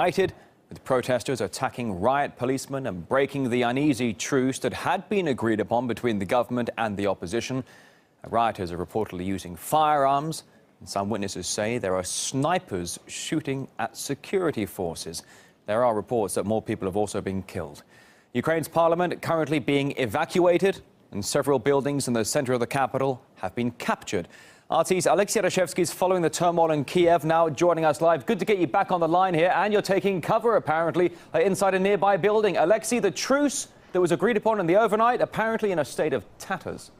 United, with protesters attacking riot policemen and breaking the uneasy truce that had been agreed upon between the government and the opposition. Rioters are reportedly using firearms, and some witnesses say there are snipers shooting at security forces. There are reports that more people have also been killed. Ukraine's parliament currently being evacuated, and several buildings in the center of the capital have been captured. RT's Alexei Rashevsky is following the turmoil in Kiev, now joining us live. Good to get you back on the line here, and you're taking cover, apparently, inside a nearby building. Alexei, the truce that was agreed upon in the overnight, apparently in a state of tatters.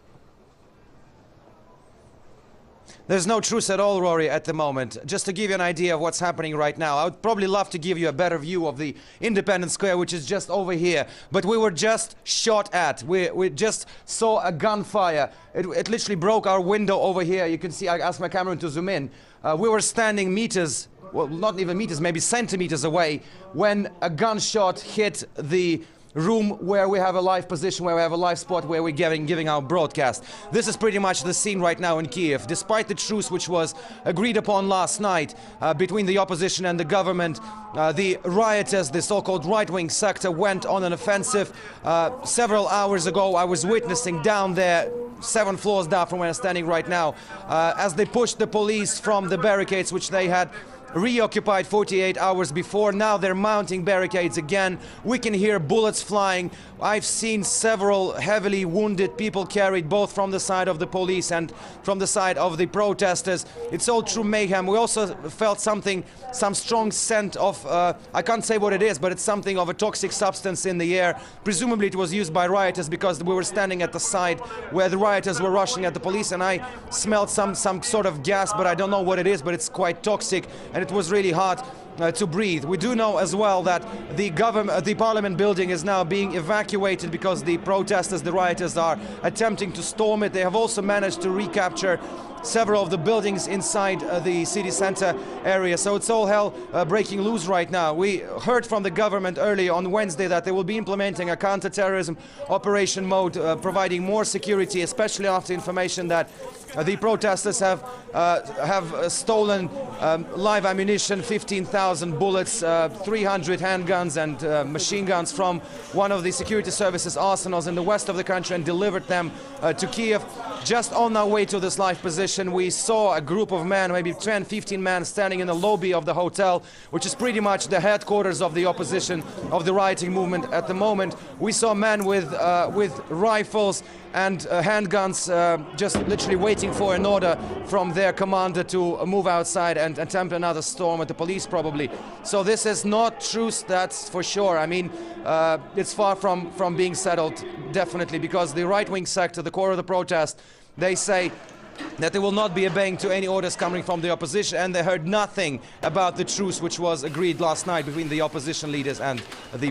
There's no truce at all, Rory, at the moment. Just to give you an idea of what's happening right now, I would probably love to give you a better view of the Independence Square, which is just over here. But we were just shot at. We just saw a gunfire. It literally broke our window over here. You can see, I asked my cameraman to zoom in. We were standing meters, well, not even meters, maybe centimeters away, when a gunshot hit the room where we have a live position, where we have a live spot, where we're giving our broadcast. This is pretty much the scene right now in Kiev. Despite the truce which was agreed upon last night between the opposition and the government, the rioters, the so-called right-wing sector, went on an offensive. Several hours ago, I was witnessing down there, 7 floors down from where I'm standing right now, as they pushed the police from the barricades which they had reoccupied 48 hours before. Now they're mounting barricades again. We can hear bullets flying. I've seen several heavily wounded people carried both from the side of the police and from the side of the protesters. It's all true mayhem. We also felt some strong scent of, I can't say what it is, but it's something of a toxic substance in the air. Presumably it was used by rioters because we were standing at the side where the rioters were rushing at the police, and I smelled some sort of gas, but I don't know what it is, but it's quite toxic. And it was really hard to breathe. We do know as well that the parliament building is now being evacuated because the protesters, the rioters, are attempting to storm it. They have also managed to recapture several of the buildings inside the city center area. So it's all hell breaking loose right now. We heard from the government early on Wednesday that they will be implementing a counter-terrorism operation mode, providing more security, especially after information that the protesters have stolen live ammunition, 15,000 bullets, 300 handguns and machine guns from one of the security services arsenals in the west of the country and delivered them to Kiev. Just on our way to this live position, we saw a group of men, maybe 10, 15 men, standing in the lobby of the hotel, which is pretty much the headquarters of the opposition, of the rioting movement at the moment. We saw men with rifles and handguns just literally waiting for an order from their commander to move outside and attempt another storm at the police, probably. So this is not truce, that's for sure. I mean, it's far from being settled, definitely, because the right-wing sector, the core of the protest, they say that they will not be obeying to any orders coming from the opposition, and they heard nothing about the truce which was agreed last night between the opposition leaders and the